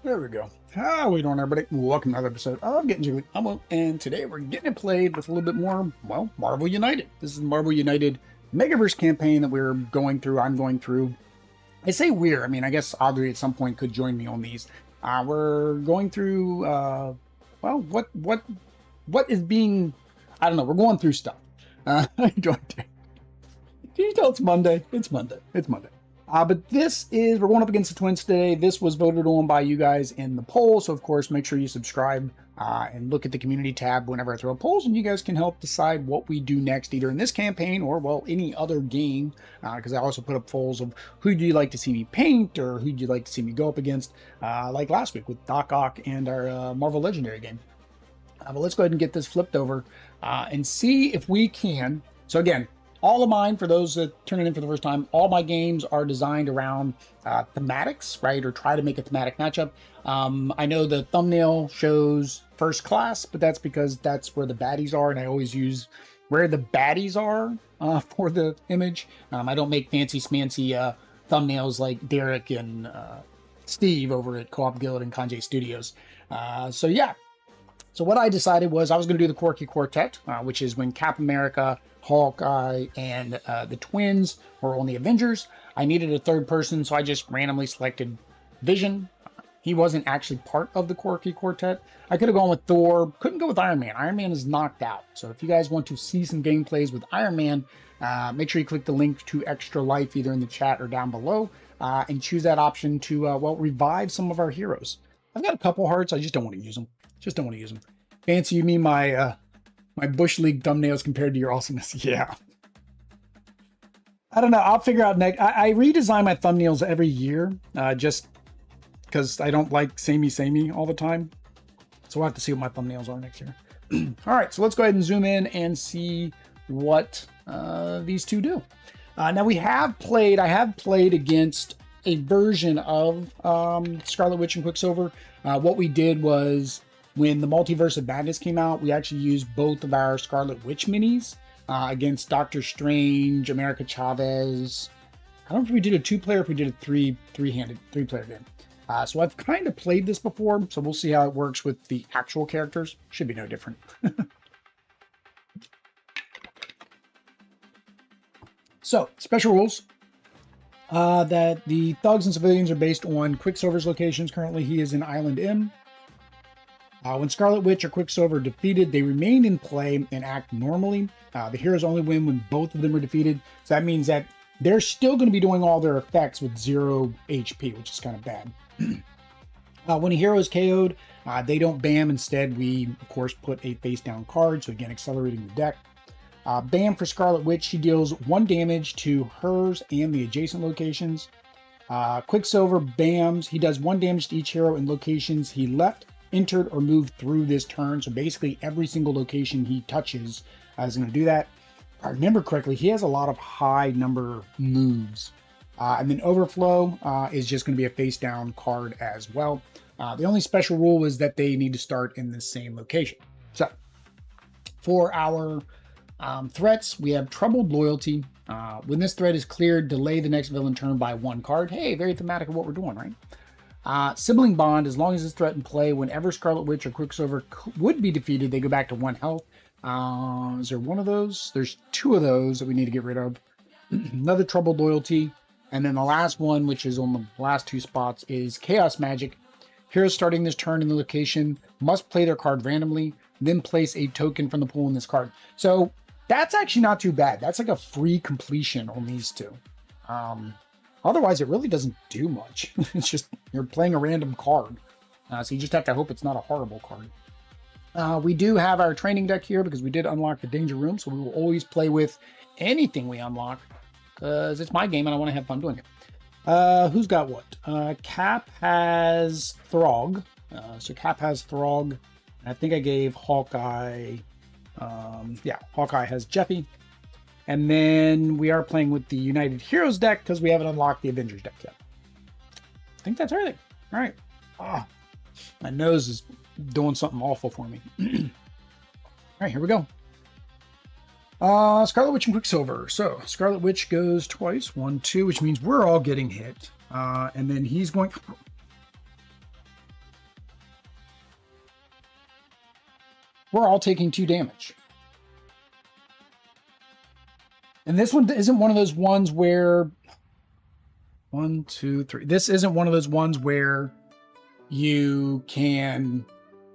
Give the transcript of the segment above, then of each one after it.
There we go. How we doing, everybody? Welcome to another episode of Getting Jiggly. I'm Will, and today we're getting it played with a little bit more, well, Marvel United. This is the Marvel United Megaverse campaign that we're going through. I'm going through. I say we're. I mean, I guess Audrey at some point could join me on these. We're going through. Well, what is being? I don't know. We're going through stuff. Can you tell it's Monday? It's Monday. It's Monday. But we're going up against the Twins today. This was voted on by you guys in the poll. So, of course, make sure you subscribe and look at the community tab whenever I throw polls. And you guys can help decide what we do next, either in this campaign or, well, any other game. Because I also put up polls of who do you like to see me paint or who do you like to see me go up against, like last week with Doc Ock and our Marvel Legendary game. But let's go ahead and get this flipped over and see if we can. So, again, all of mine, for those that turn it in for the first time, all my games are designed around thematics, right? Or try to make a thematic matchup. I know the thumbnail shows first class, but that's because that's where the baddies are. And I always use where the baddies are for the image. I don't make fancy smancy thumbnails like Derek and Steve over at Co-op Guild and Kanjay Studios. So yeah. So what I decided was I was going to do the Quirky Quartet, which is when Cap America, Hawkeye, and the Twins were on the Avengers. I needed a third person, so I just randomly selected Vision. He wasn't actually part of the Quirky Quartet. I could have gone with Thor. Couldn't go with Iron Man. Iron Man is knocked out. So if you guys want to see some gameplays with Iron Man, make sure you click the link to Extra Life either in the chat or down below and choose that option to, well, revive some of our heroes. I've got a couple hearts. I just don't want to use them. Just don't want to use them. Fancy, you mean my Bush League thumbnails compared to your awesomeness? Yeah. I don't know. I'll figure out next. I redesign my thumbnails every year just because I don't like samey all the time. So we'll have to see what my thumbnails are next year. All right. So let's go ahead and zoom in and see what these two do. Now I have played against a version of Scarlet Witch and Quicksilver. What we did was, when the Multiverse of Madness came out, we actually used both of our Scarlet Witch minis against Doctor Strange, America Chavez. I don't know if we did a two-player, if we did a three-player game. So I've kind of played this before, so we'll see how it works with the actual characters. Should be no different. So, special rules. That the thugs and civilians are based on Quicksilver's locations. Currently, he is in Island M. When Scarlet Witch or Quicksilver are defeated, they remain in play and act normally. The heroes only win when both of them are defeated. So that means that they're still going to be doing all their effects with 0 HP, which is kind of bad. When a hero is KO'd, they don't bam. Instead, we, of course, put a face-down card. So again, accelerating the deck. Bam for Scarlet Witch, she deals 1 damage to hers and the adjacent locations. Quicksilver bams. He does 1 damage to each hero in locations he left, entered, or moved through this turn. So basically every single location he touches is going to do that. If I remember correctly, he has a lot of high number moves. And then Overflow is just going to be a face down card as well. The only special rule is that they need to start in the same location. So for our threats, we have Troubled Loyalty. When this threat is cleared, delay the next villain turn by 1 card. Hey, very thematic of what we're doing, right? Sibling Bond, as long as it's threat in play, whenever Scarlet Witch or Quicksilver would be defeated, they go back to 1 health. Is there one of those? There's 2 of those that we need to get rid of. Another Troubled Loyalty. And then the last one, which is on the last 2 spots, is Chaos Magic. Heroes starting this turn in the location must play their card randomly, then place a token from the pool in this card. So that's actually not too bad. That's like a free completion on these 2. Otherwise, it really doesn't do much. It's just you're playing a random card. So you just have to hope it's not a horrible card. We do have our training deck here because we did unlock the Danger Room. So we will always play with anything we unlock because it's my game and I want to have fun doing it. Who's got what? Cap has Throg. So Cap has Throg. I think I gave Hawkeye. Yeah, Hawkeye has Jeffy. And then we are playing with the United Heroes deck because we haven't unlocked the Avengers deck yet. I think that's everything. All right. My nose is doing something awful for me. All right, here we go. Scarlet Witch and Quicksilver. So Scarlet Witch goes twice, 1, 2, which means we're all getting hit. And then he's going. we're all taking 2 damage. And this one isn't one of those ones where 1, 2, 3. This isn't one of those ones where you can,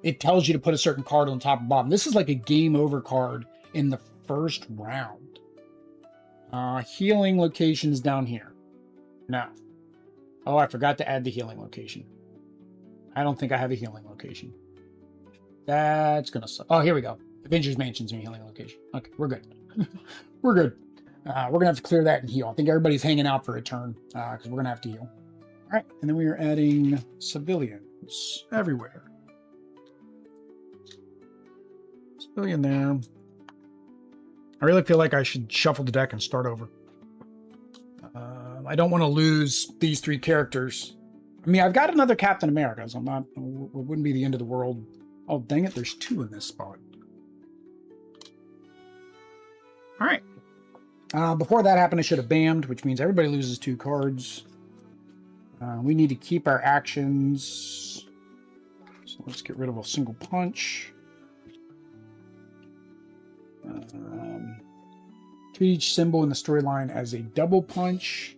it tells you to put a certain card on top and bottom. This is like a game over card in the first round. Healing location is down here. Now. Oh, I forgot to add the healing location. I don't think I have a healing location. That's gonna suck. Oh, here we go. Avengers Mansion's a healing location. Okay, we're good. We're good. We're gonna have to clear that and heal. I think everybody's hanging out for a turn because we're gonna have to heal. All right, and then we are adding civilians everywhere. Civilian there. I really feel like I should shuffle the deck and start over. I don't want to lose these 3 characters. I mean, I've got another Captain America, so I'm not. It wouldn't be the end of the world. Oh, dang it! There's 2 in this spot. All right. Before that happened, I should have bammed, which means everybody loses 2 cards. We need to keep our actions. So let's get rid of a single punch. Treat each symbol in the storyline as a double punch.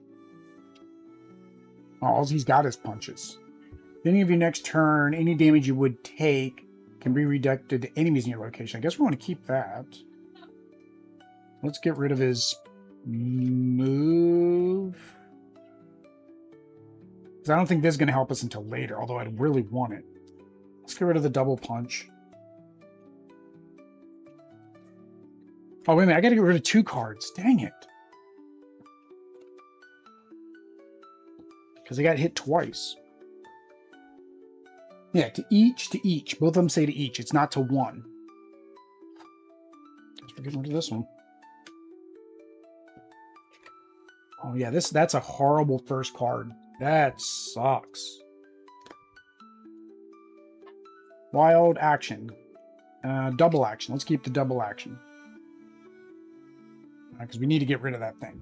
Oh, all he's got is punches. Beginning of your next turn, any damage you would take can be reducted to enemies in your location. I guess we want to keep that. Let's get rid of his move. Because I don't think this is going to help us until later, although I really want it. Let's get rid of the double punch. Oh, wait a minute. I got to get rid of 2 cards. Dang it. Because I got hit twice. Yeah, to each. Both of them say to each. It's not to 1. Guess we're getting rid of this one. Oh, yeah, that's a horrible first card. That sucks. Wild action. Double action. Let's keep the double action. Because we need to get rid of that thing.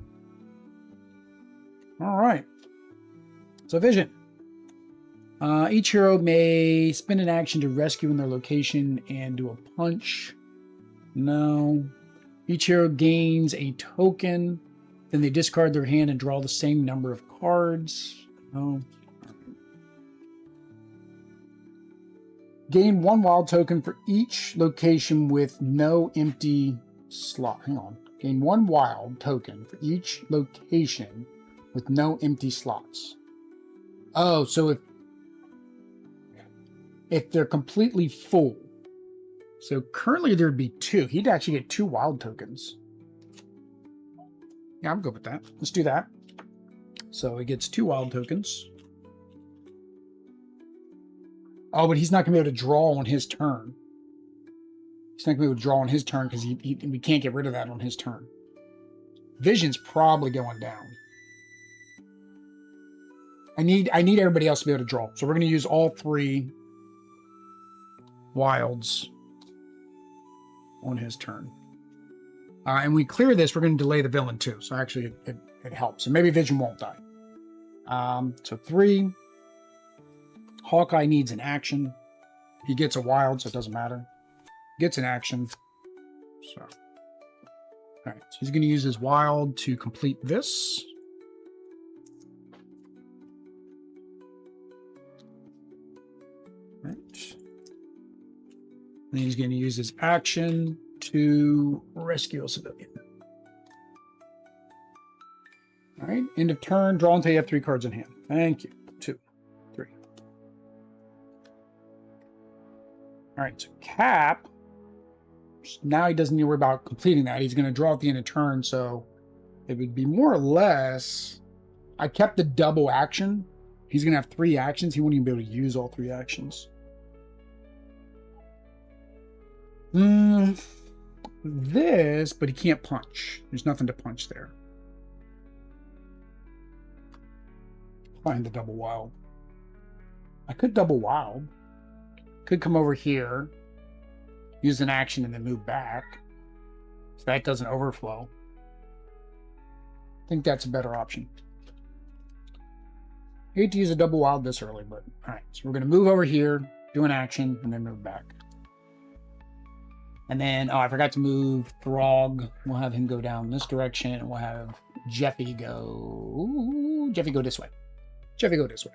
All right. So Vision. Each hero may spend an action to rescue in their location and do a punch. No. Each hero gains a token. Then they discard their hand and draw the same number of cards. No. Gain 1 wild token for each location with no empty slot. Hang on. Gain 1 wild token for each location with no empty slots. Oh, so if they're completely full. So currently there'd be 2. He'd actually get 2 wild tokens. Yeah, I'm good with that. Let's do that. So he gets 2 wild tokens. Oh, but he's not going to be able to draw on his turn. He's not going to be able to draw on his turn because we can't get rid of that on his turn. Vision's probably going down. I need everybody else to be able to draw. So we're going to use all 3 wilds on his turn. And we clear this, we're going to delay the villain too. So actually it helps. So maybe Vision won't die. So 3. Hawkeye needs an action. He gets a wild, so it doesn't matter. Gets an action. So, all right. So he's going to use his wild to complete this. Right. And he's going to use his action to rescue a civilian. All right. End of turn. Draw until you have 3 cards in hand. Thank you. 2, 3. All right. So Cap. Now he doesn't need to worry about completing that. He's going to draw at the end of turn. So it would be more or less. I kept the double action. He's going to have 3 actions. He won't even be able to use all 3 actions. This, but he can't punch. There's nothing to punch there. Find the double wild. I could double wild. Could come over here, use an action, and then move back. So that doesn't overflow. I think that's a better option. Hate to use a double wild this early, but all right. So we're going to move over here, do an action, and then move back. And then, oh, I forgot to move Throg. We'll have him go down this direction, and we'll have Jeffy go this way. Jeffy, go this way.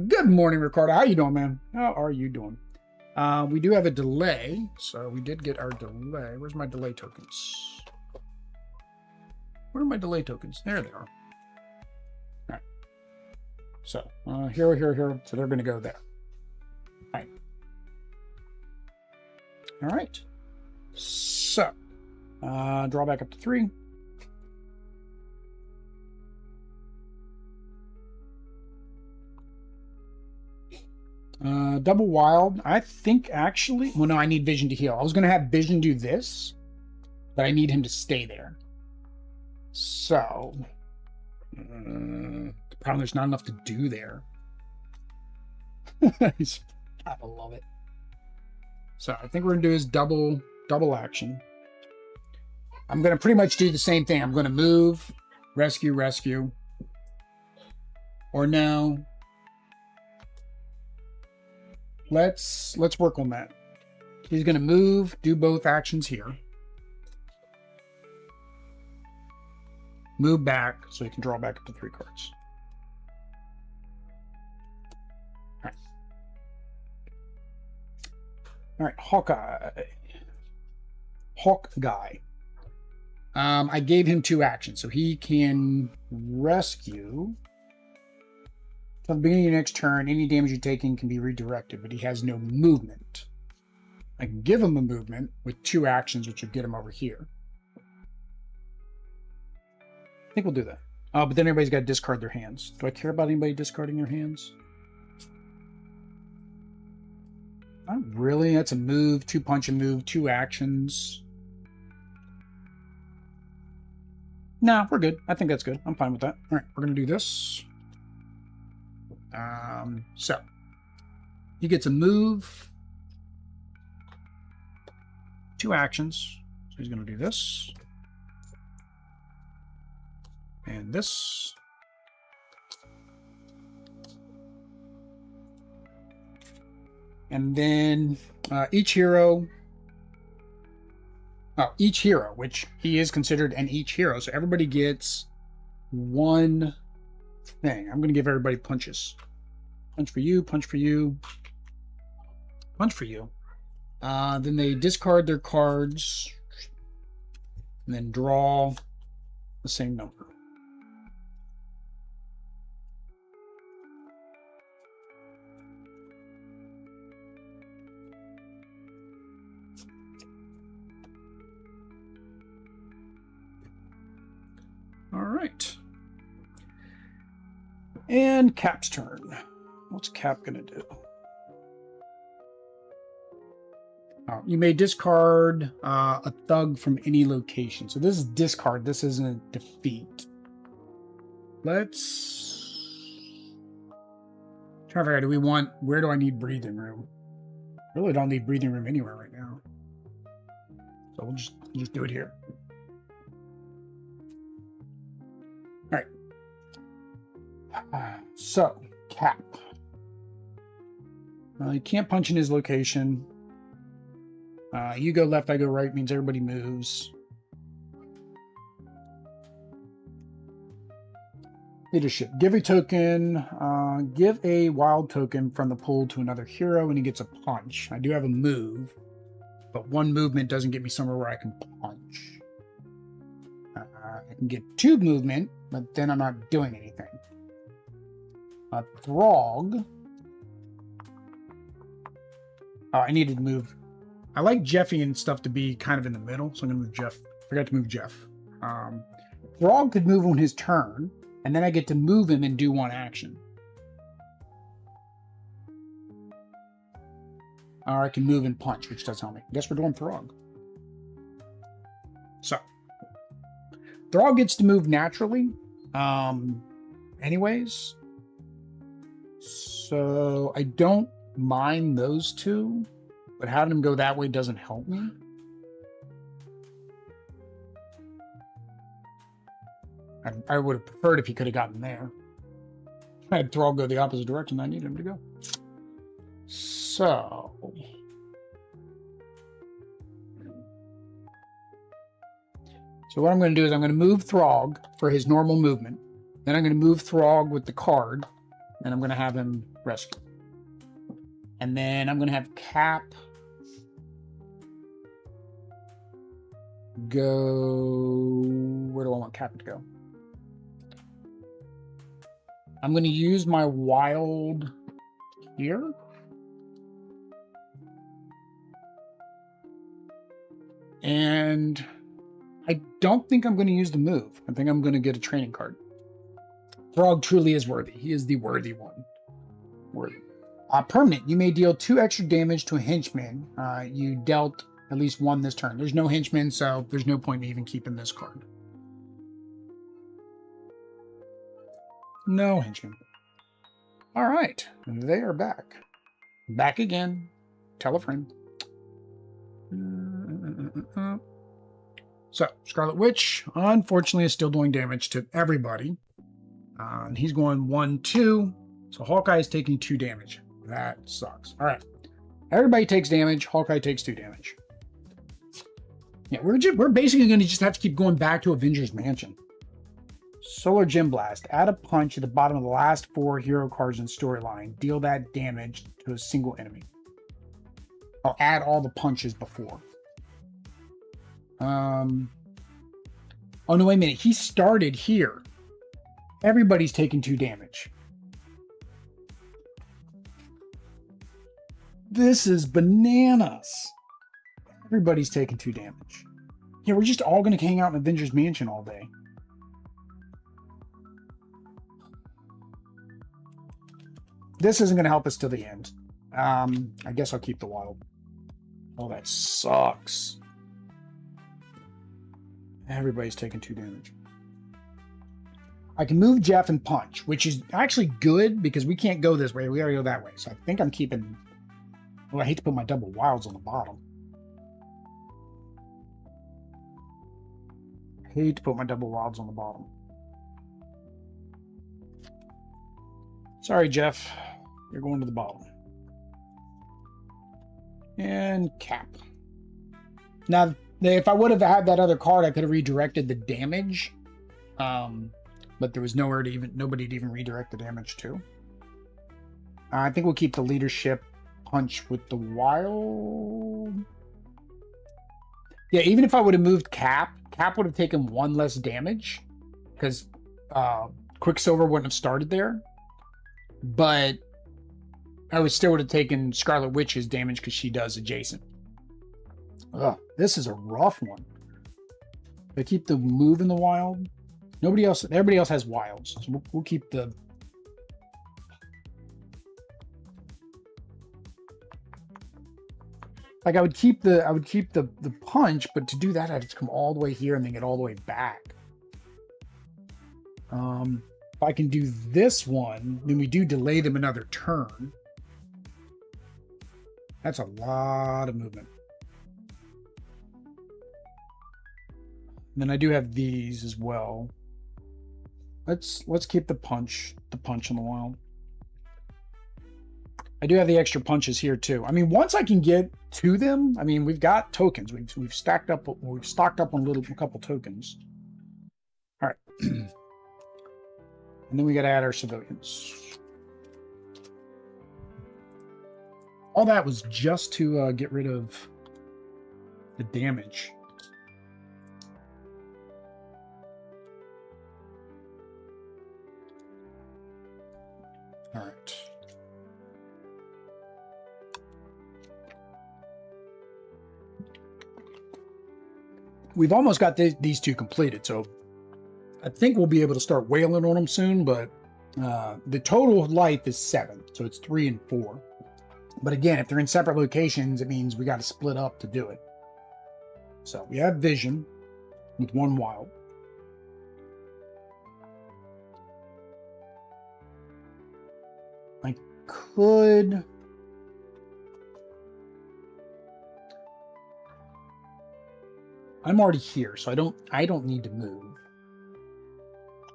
Good morning, Ricardo. How you doing, man? How are you doing? We do have a delay, so we did get our delay. Where's my delay tokens? Where are my delay tokens? There they are. All right. So, here. So they're going to go there. All right. All right. So, draw back up to 3. Double wild. I think actually, well, no, I need Vision to heal. I was going to have Vision do this, but I need him to stay there. So, the problem there's not enough to do there. I love it. So I think we're going to do is double action. I'm going to pretty much do the same thing. I'm going to move, rescue. Or no. Let's work on that. He's going to move, do both actions here. Move back so he can draw back up to 3 cards. All right, Hawkeye. I gave him 2 actions, so he can rescue. Till the beginning of your next turn, any damage you're taking can be redirected, but he has no movement. I can give him a movement with 2 actions, which would get him over here. I think we'll do that. But then everybody's got to discard their hands. Do I care about anybody discarding their hands? Not really. That's a move, 2 punch and move, 2 actions. No, we're good. I think that's good. I'm fine with that. All right, we're going to do this. So he gets a move, 2 actions. So he's going to do this and this. And then each hero, which he is considered an each hero, so everybody gets 1 thing. I'm going to give everybody punches. Punch for you, punch for you, punch for you. Then they discard their cards and then draw the same number. All right. And Cap's turn. What's Cap going to do? You may discard a thug from any location. So this is discard. This isn't a defeat. Let's try to figure out, where do I need breathing room? Really don't need breathing room anywhere right now. So we'll just do it here. All right. So, Cap. You can't punch in his location. You go left, I go right, means everybody moves. Leadership. Give a token. Give a wild token from the pool to another hero, and he gets a punch. I do have a move, but 1 movement doesn't get me somewhere where I can punch. I can get 2 movement, but then I'm not doing anything. Throg. Oh, I needed to move. I like Jeffy and stuff to be kind of in the middle, so I'm going to move Jeff. Forgot to move Jeff. Throg could move on his turn, and then I get to move him and do 1 action. Or I can move and punch, which does help me. I guess we're doing Throg. So, Throg gets to move naturally, anyways. So, I don't mind those 2, but having him go that way doesn't help me. I would have preferred if he could have gotten there. I had Thrall go the opposite direction I needed him to go. So, So what I'm going to do is I'm going to move Throg for his normal movement. Then I'm going to move Throg with the card, and I'm going to have him rescue. And then I'm going to have Cap go... Where do I want Cap to go? I'm going to use my wild here. And I don't think I'm going to use the move. I think I'm going to get a training card. Throg truly is worthy. He is the worthy one. Worthy. Permanent. You may deal 2 extra damage to a henchman. You dealt at least 1 this turn. There's no henchman, so there's no point in even keeping this card. No henchman. All right. They are back. Back again. Tell a friend. So, Scarlet Witch, unfortunately, is still doing damage to everybody. And he's going 1, 2. So Hawkeye is taking 2 damage. That sucks. All right. Everybody takes damage. Hawkeye takes 2 damage. Yeah, we're basically going to just have to keep going back to Avengers Mansion. Solar Gem Blast. Add a punch at the bottom of the last 4 hero cards in storyline. Deal that damage to a single enemy. I'll add all the punches before. Oh, no, wait a minute. He started here. Everybody's taking 2 damage. This is bananas. Everybody's taking 2 damage. Yeah, we're just all going to hang out in Avengers Mansion all day. This isn't going to help us till the end. I guess I'll keep the wild. Oh, that sucks. Everybody's taking 2 damage. I can move Jeff and punch, which is actually good because we can't go this way. We gotta go that way. So I think I'm keeping... Oh, I hate to put my double wilds on the bottom. I hate to put my double wilds on the bottom. Sorry, Jeff. You're going to the bottom. And Cap. Now, if I would have had that other card, I could have redirected the damage. But there was nowhere to even... Nobody to even redirect the damage to. I think we'll keep the leadership punch with the wild. Yeah, even if I would have moved Cap, Cap would have taken 1 less damage. Because Quicksilver wouldn't have started there. But I still would have taken Scarlet Witch's damage because she does adjacent. Ugh, this is a rough one. They keep the move in the wild. Nobody else, everybody else has wilds. So we'll keep the... Like I would keep the punch, but to do that I'd have to come all the way here and then get all the way back. If I can do this one, then we do delay them another turn. That's a lot of movement. And then I do have these as well. Let's keep the punch in the wild. I do have the extra punches here too. I mean, once I can get to them, I mean, we've got tokens. We've stocked up on a couple tokens. All right. And then we got to add our civilians. All that was just to get rid of the damage. All right. We've almost got these 2 completed, so I think we'll be able to start wailing on them soon, but the total life is 7, so it's 3 and 4. But again, if they're in separate locations, it means we got to split up to do it. So we have Vision with 1 wild. I could... I'm already here, so I don't need to move.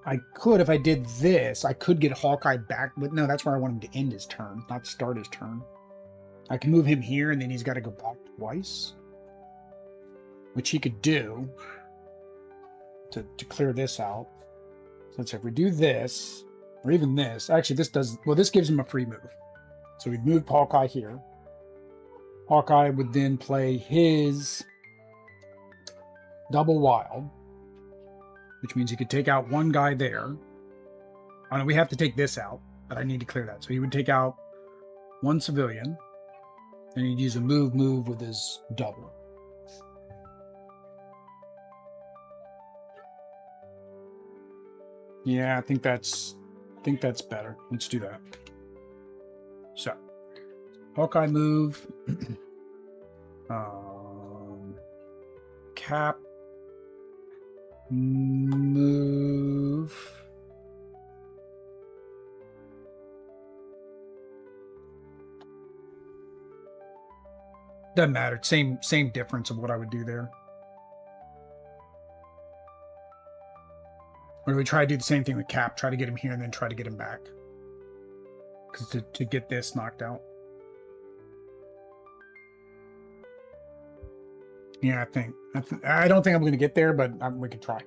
I could, if I did this, I could get Hawkeye back, but no, that's where I want him to end his turn, not start his turn. I can move him here, and then he's got to go back twice, which he could do. to clear this out. So if we do this, or even this, actually this does, well, this gives him a free move. So we've moved Hawkeye here. Hawkeye would then play his double wild, which means he could take out one guy there. Oh no, we have to take this out, but I need to clear that. So he would take out one civilian, and he'd use a move with his double. Yeah, I think that's better. Let's do that. So, Hawkeye move. Cap move. Doesn't matter. Same difference of what I would do there. Or do we try to do the same thing with Cap? Try to get him here and then try to get him back. Because to get this knocked out. Yeah, I don't think I'm going to get there, but we could try.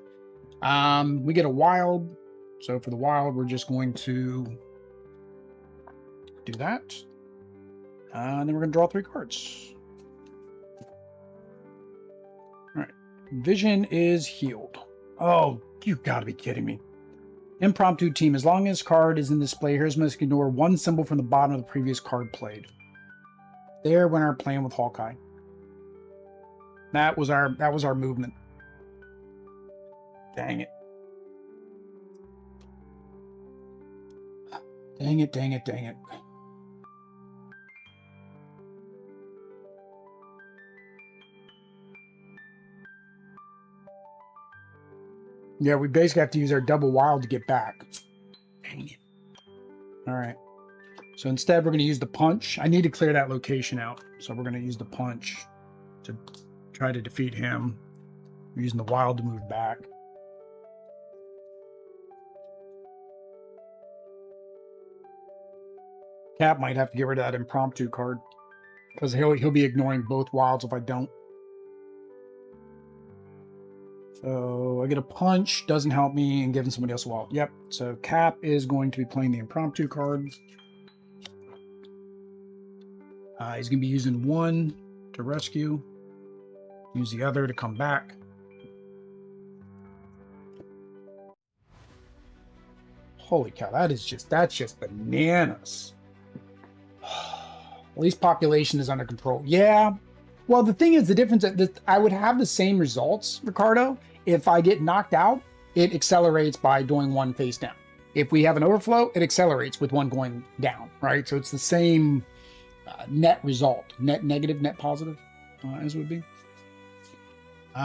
We get a wild. So for the wild, we're just going to do that. And then we're going to draw 3 cards. All right. Vision is healed. Oh, you gotta be kidding me. Impromptu team. As long as card is in display, here's must ignore one symbol from the bottom of the previous card played. There when our playing with Hawkeye. That was our movement. Dang it. Dang it, dang it, dang it. Yeah, we basically have to use our double wild to get back. Dang it. All right. So instead, we're going to use the punch. I need to clear that location out. So we're going to use the punch to try to defeat him. We're using the wild to move back. Cap might have to get rid of that impromptu card because he'll be ignoring both wilds if I don't. So I get a punch, doesn't help me, and giving somebody else a wild. Yep. So Cap is going to be playing the impromptu card. He's going to be using one to rescue. Use the other to come back. Holy cow, that's just bananas. At least population is under control. Yeah. Well, the thing is, the difference that I would have the same results, Ricardo. If I get knocked out, it accelerates by doing one face down. If we have an overflow, it accelerates with one going down, right? So it's the same net result, net negative, net positive, as it would be.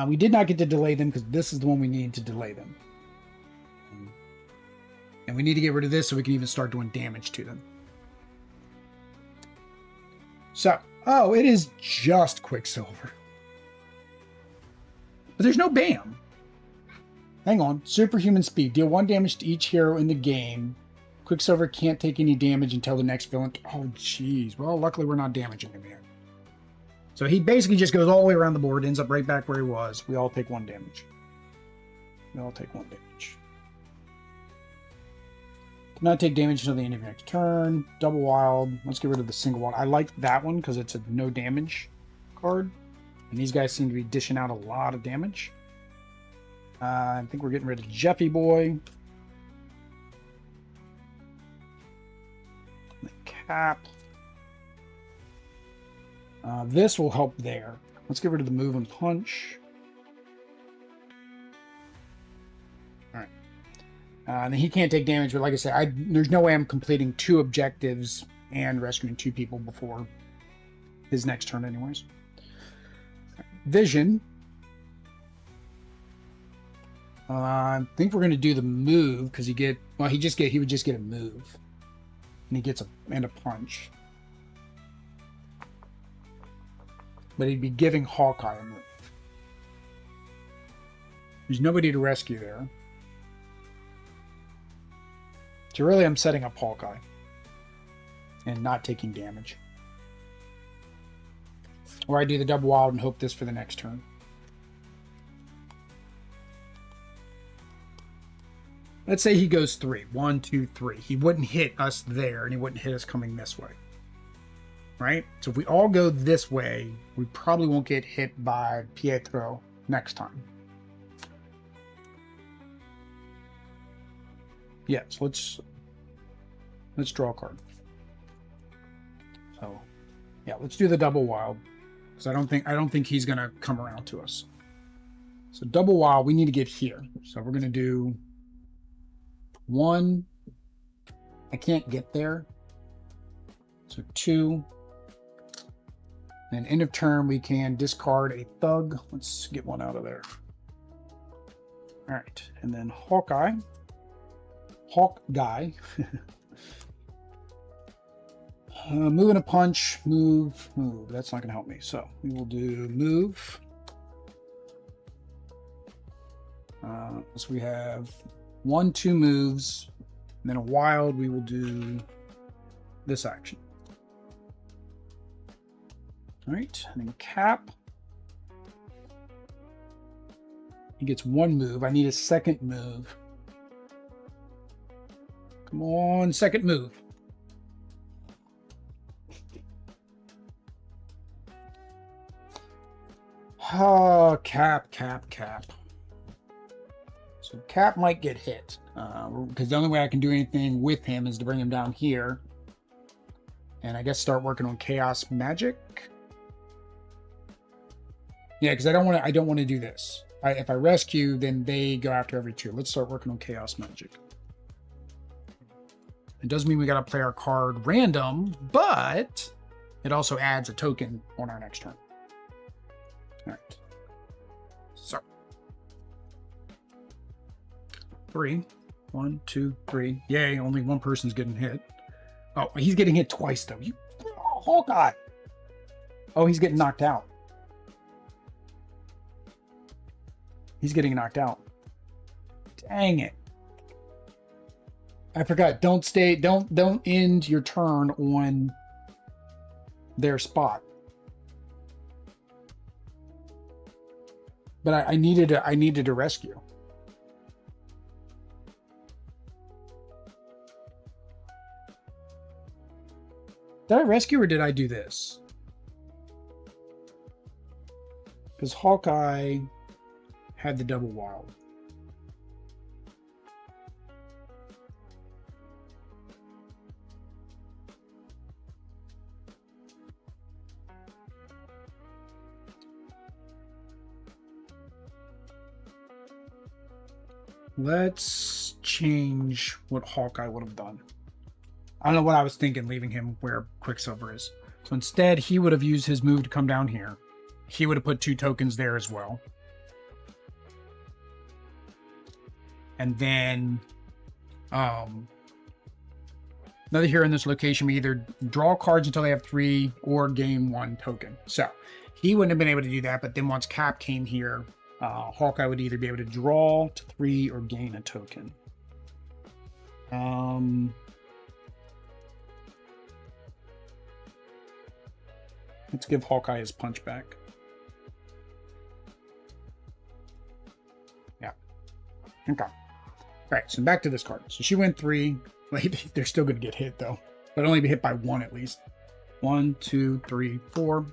We did not get to delay them because this is the one we need to delay them. And we need to get rid of this so we can even start doing damage to them. So, oh, it is just Quicksilver. But there's no BAM. Hang on. Superhuman speed. Deal 1 damage to each hero in the game. Quicksilver can't take any damage until the next villain. Oh, jeez. Well, luckily we're not damaging him yet. So he basically just goes all the way around the board, ends up right back where he was. We all take 1 damage. We all take 1 damage. Cannot take damage until the end of your next turn. Double wild. Let's get rid of the single wild. I like that one because it's a no damage card. And these guys seem to be dishing out a lot of damage. I think we're getting rid of Jeffy Boy. The Cap. This will help there. Let's get rid of the move and punch. All right. And he can't take damage, but like I said, there's no way I'm completing 2 objectives and rescuing 2 people before his next turn anyways. Vision. I think we're going to do the move because he would just get a move. And he gets a punch. But he'd be giving Hawkeye a move. There's nobody to rescue there. So really I'm setting up Hawkeye. And not taking damage. Or I do the double wild and hope this for the next turn. Let's say he goes 3. 1, 2, 3. He wouldn't hit us there, and he wouldn't hit us coming this way. Right? So if we all go this way, we probably won't get hit by Pietro next time. Yeah, so let's draw a card. So yeah, let's do the double wild. Because I don't think he's gonna come around to us. So double wild, we need to get here. So we're gonna do 1. I can't get there. So 2. And end of turn, we can discard a thug. Let's get one out of there. All right, and then Hawkeye. Move and a punch. Move. That's not going to help me. So we will do move. So we have 1, 2 moves. And then a wild, we will do this action. All right, and then Cap. He gets 1 move. I need a second move. Come on, second move. Oh, Cap. So Cap might get hit. Because the only way I can do anything with him is to bring him down here. And I guess start working on Chaos Magic. Yeah, because I don't want to do this. If I rescue, then they go after every 2. Let's start working on Chaos Magic. It does mean we got to play our card random, but it also adds a token on our next turn. All right. So 3. 1, 2, 3. Yay! Only one person's getting hit. Oh, he's getting hit twice though. You Hawkeye. Oh, he's getting knocked out. He's getting knocked out. Dang it. I forgot. Don't end your turn on their spot. But I needed a rescue. Did I rescue or did I do this? Because Hawkeye had the double wild. Let's change what Hawkeye would have done. I don't know what I was thinking, leaving him where Quicksilver is. So instead, he would have used his move to come down here. He would have put 2 tokens there as well. And then another hero in this location may either draw cards until they have 3 or gain 1 token. So he wouldn't have been able to do that, but then once Cap came here, Hawkeye would either be able to draw to 3 or gain a token. Let's give Hawkeye his punch back. Yeah. Okay. All right, so back to this card. So she went 3. Wait, they're still going to get hit, though. But only be hit by 1 at least. 1, 2, 3, 4.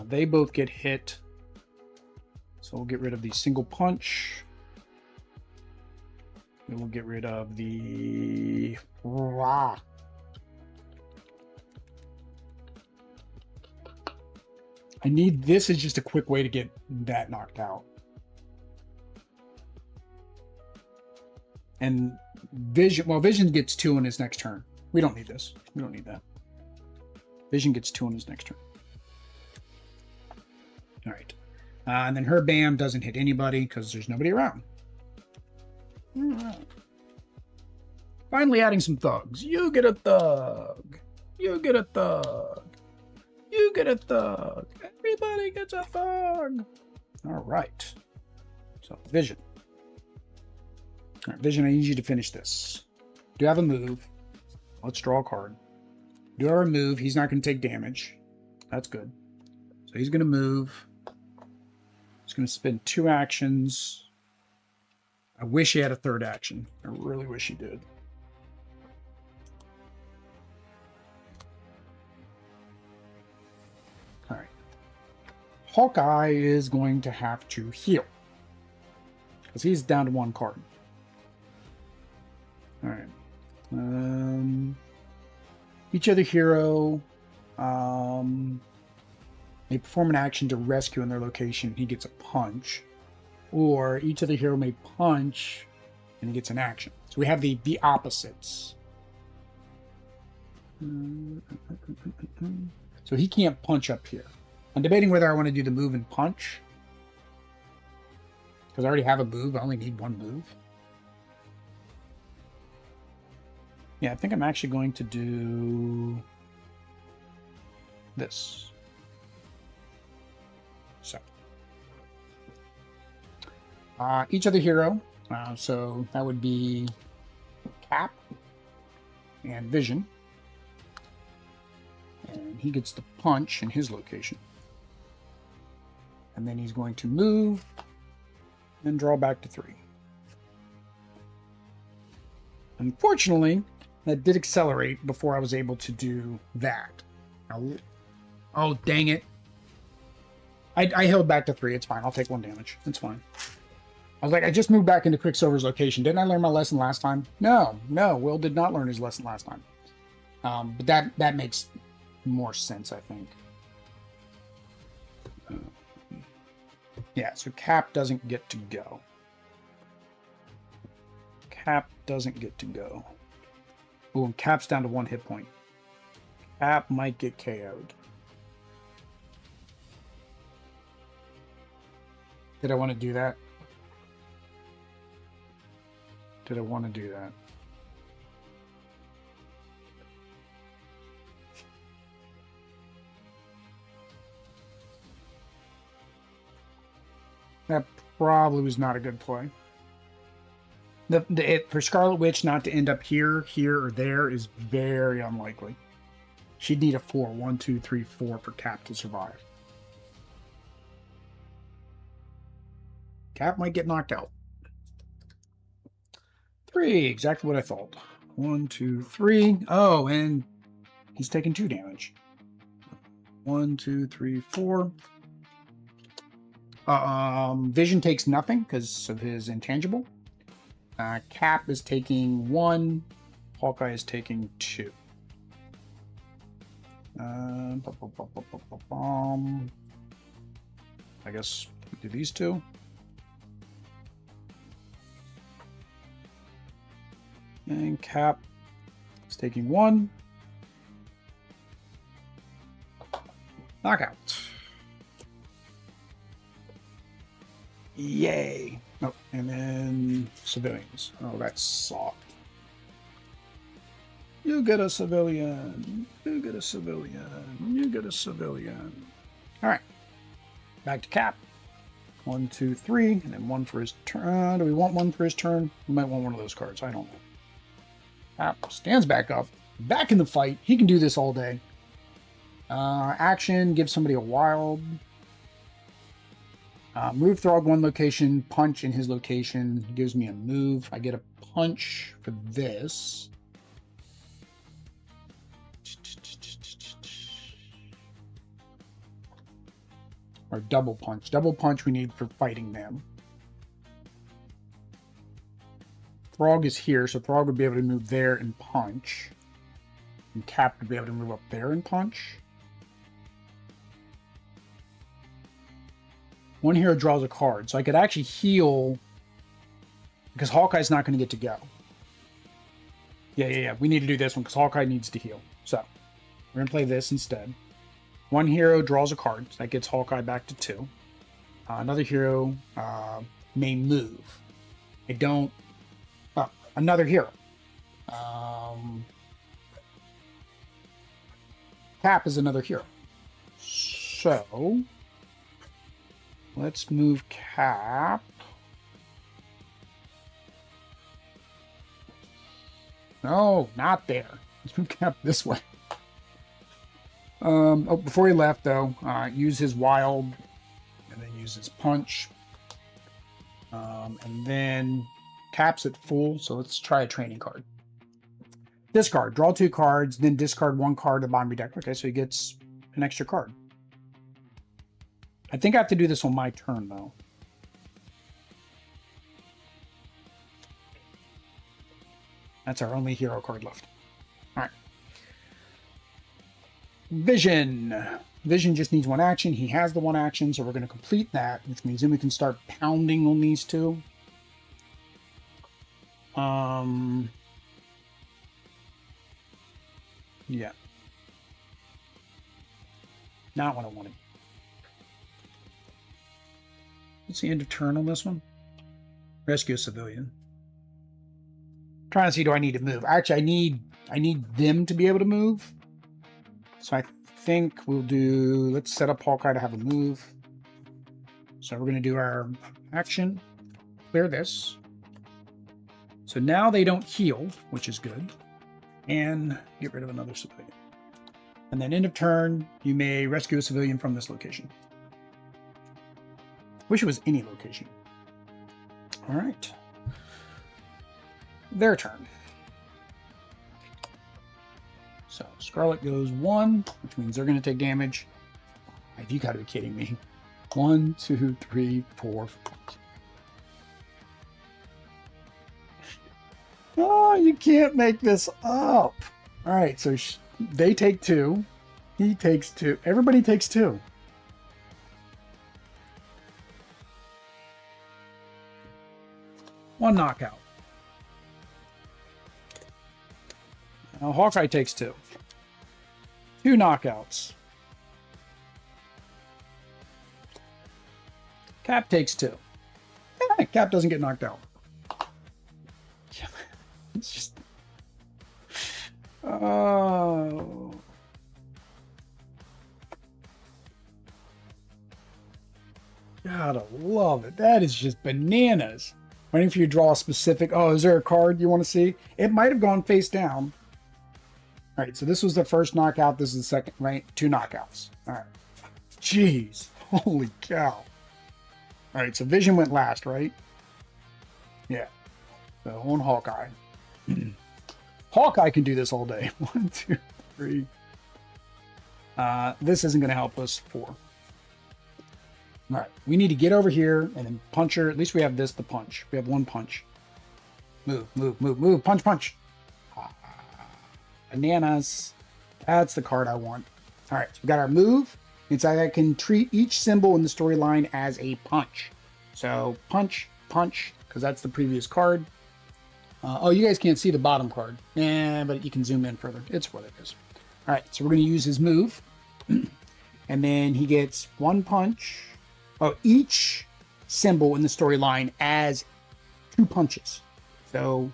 They both get hit. So we'll get rid of the single punch. Then we'll get rid of the... I need... This is just a quick way to get that knocked out. And Vision... Well, Vision gets 2 on his next turn. We don't need this. We don't need that. Vision gets 2 on his next turn. All right. And then her BAM doesn't hit anybody because there's nobody around. Finally adding some thugs. You get a thug. You get a thug. You get a thug. Everybody gets a thug. All right. So, Vision. All right, Vision, I need you to finish this. Do you have a move? Let's draw a card. Do our move. He's not going to take damage. That's good. So he's going to move. He's going to spend 2 actions. I wish he had a third action. I really wish he did. All right. Hawkeye is going to have to heal. Because he's down to 1 card. All right. Each other hero may perform an action to rescue in their location. He gets a punch. Or each other hero may punch and he gets an action. So we have the opposites. So he can't punch up here. I'm debating whether I want to do the move and punch. Because I already have a move. I only need 1 move. Yeah, I think I'm actually going to do this. So. Each other hero. So that would be Cap and Vision. And he gets the punch in his location. And then he's going to move and draw back to 3. Unfortunately, that did accelerate before I was able to do that. Oh, dang it. I held back to 3. It's fine. I'll take 1 damage. It's fine. I was like, I just moved back into Quicksilver's location. Didn't I learn my lesson last time? No. Will did not learn his lesson last time. But that makes more sense, I think. Yeah, so Cap doesn't get to go. Cap doesn't get to go. Oh, and Cap's down to 1 hit point. Cap might get KO'd. Did I want to do that? Did I want to do that? That probably was not a good play. For Scarlet Witch not to end up here, or there is very unlikely. She'd need a 4. 1, 2, 3, 4 for Cap to survive. Cap might get knocked out. 3, exactly what I thought. 1, 2, 3. Oh, and he's taking 2 damage. 1, 2, 3, 4. Vision takes nothing because of his intangible. Cap is taking 1. Hawkeye is taking 2. I guess we do these 2. And Cap is taking 1. Knockout. Yay. Oh, and then civilians. Oh, that's soft. You get a civilian. You get a civilian. You get a civilian. All right. Back to Cap. 1, 2, 3, and then 1 for his turn. Do we want 1 for his turn? We might want one of those cards. I don't know. Cap stands back up. Back in the fight. He can do this all day. Action. Give somebody a wild. Move Throg 1 location, punch in his location. Gives me a move. I get a punch for this. Or double punch. Double punch we need for fighting them. Throg is here, so Throg would be able to move there and punch. And Cap would be able to move up there and punch. 1 hero draws a card. So I could actually heal because Hawkeye's not going to get to go. Yeah. We need to do this one because Hawkeye needs to heal. So we're going to play this instead. 1 hero draws a card. So that gets Hawkeye back to 2. Another hero may move. I don't... Oh, another hero. Cap is another hero. So... let's move Cap. No, not there. Let's move Cap this way. Oh, before he left, though, use his wild, and then use his punch. And then caps at full, so let's try a training card. Discard. Draw 2 cards, then discard 1 card to the bottom of your deck. Okay, so he gets an extra card. I think I have to do this on my turn, though. That's our only hero card left. All right. Vision. Vision just needs 1 action. He has the 1 action, so we're going to complete that, which means then we can start pounding on these 2. Yeah. Not what I wanted. What's the end of turn on this one? Rescue a civilian. Trying to see, do I need to move? Actually, I need them to be able to move. So I think we'll do, let's set up Hawkeye to have a move. So we're going to do our action, clear this. So now they don't heal, which is good. And get rid of another civilian. And then end of turn, you may rescue a civilian from this location. Wish it was any location. All right. Their turn. So Scarlet goes 1, which means they're going to take damage. You got to be kidding me. 1, 2, 3, 4. Oh, you can't make this up. All right, so they take 2. He takes 2. Everybody takes 2. One knockout. Now Hawkeye takes 2. 2 knockouts. Cap takes 2. Yeah, Cap doesn't get knocked out. It's just... Oh... Gotta love it. That is just bananas. Waiting for you to draw a specific... Oh, is there a card you want to see? It might have gone face down. All right, so this was the first knockout. This is the second, right? 2 knockouts. All right. Jeez. Holy cow. All right, so Vision went last, right? Yeah. So on Hawkeye. Hawkeye can do this all day. 1, 2, 3. This isn't going to help us. 4. All right, we need to get over here and then punch her. At least we have this to punch. We have 1 punch. Move, move, move, move. Punch, punch. Bananas. That's the card I want. All right, so we got our move. Inside that can treat each symbol in the storyline as a punch. So punch, punch, because that's the previous card. Oh, you guys can't see the bottom card. Yeah, but you can zoom in further. It's what it is. All right, so we're going to use his move. And then he gets 1 punch. Oh, each symbol in the storyline as 2 punches. So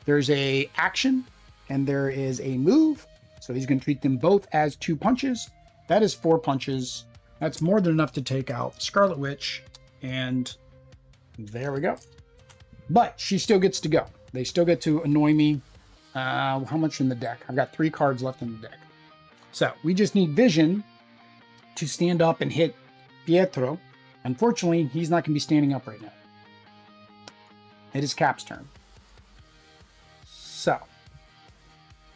there's a action and there is a move. So he's going to treat them both as 2 punches. That is 4 punches. That's more than enough to take out Scarlet Witch. And there we go. But she still gets to go. They still get to annoy me. How much in the deck? I've got 3 cards left in the deck. So we just need Vision to stand up and hit Pietro. Unfortunately, he's not going to be standing up right now. It is Cap's turn. So,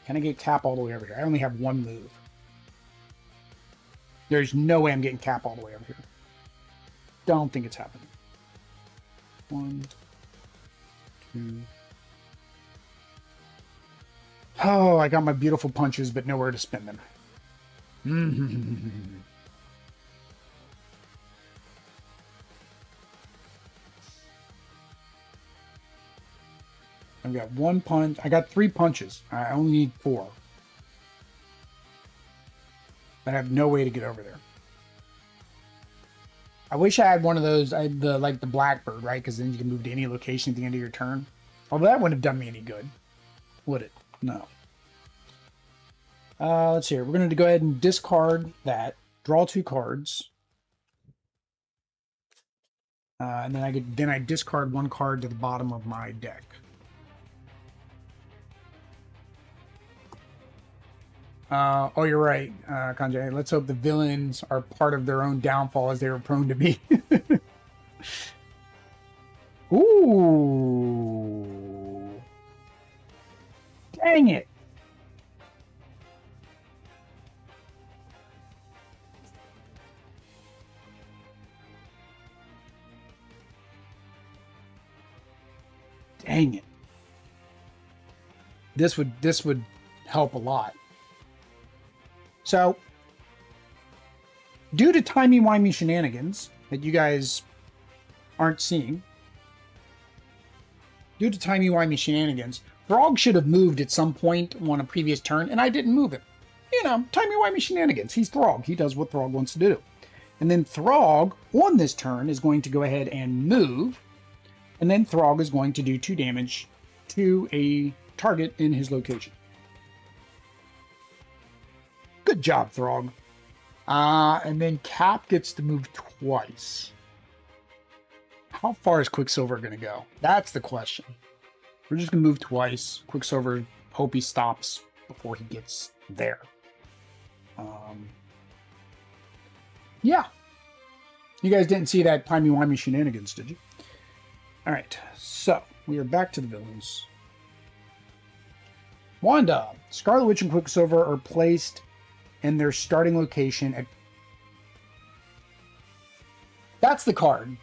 can I get Cap all the way over here? I only have 1 move. There's no way I'm getting Cap all the way over here. Don't think it's happening. 1, 2. Oh, I got my beautiful punches, but nowhere to spend them. I've got 1 punch. I got 3 punches. I only need 4. But I have no way to get over there. I wish I had one of those, like the Blackbird, right? Because then you can move to any location at the end of your turn. Although that wouldn't have done me any good. Would it? No. Let's see here. We're going to go ahead and discard that. Draw 2 cards. And then I discard 1 card to the bottom of my deck. Oh, you're right, Kanjay. Let's hope the villains are part of their own downfall as they were prone to be. Ooh. Dang it. Dang it. This would help a lot. So, due to timey-wimey shenanigans that you guys aren't seeing, Throg should have moved at some point on a previous turn, and I didn't move him. You know, timey-wimey shenanigans. He's Throg. He does what Throg wants to do. And then Throg, on this turn, is going to go ahead and move, and then Throg is going to do 2 damage to a target in his location. Good job, Throg. And then Cap gets to move twice. How far is Quicksilver going to go? That's the question. We're just going to move twice. Quicksilver, hope he stops before he gets there. Yeah. You guys didn't see that timey-wimey shenanigans, did you? All right. So, we are back to the villains. Wanda. Scarlet Witch and Quicksilver are placed in their starting location at... That's the card.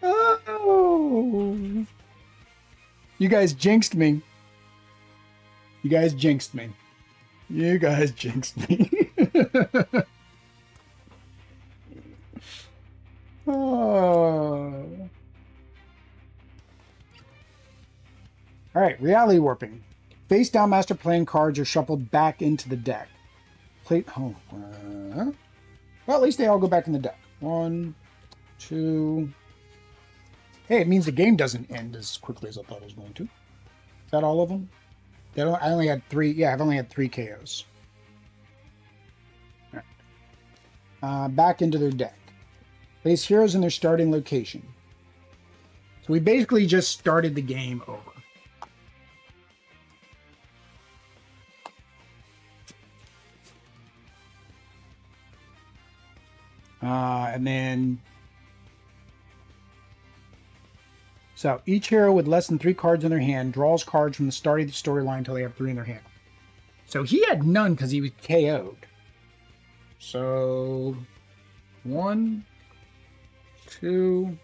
Oh! You guys jinxed me. You guys jinxed me. You guys jinxed me. Oh. Alright, reality warping. Face down master plan cards are shuffled back into the deck. Well, at least they all go back in the deck. 1, 2. Hey, it means the game doesn't end as quickly as I thought it was going to. Is that all of them? I only had 3. Yeah, I've only had 3 KOs. All right. Back into their deck. Place heroes in their starting location. So we basically just started the game over. And then... So, each hero with less than 3 cards in their hand draws cards from the start of the storyline until they have 3 in their hand. So, he had none because he was KO'd. So, 1, 2,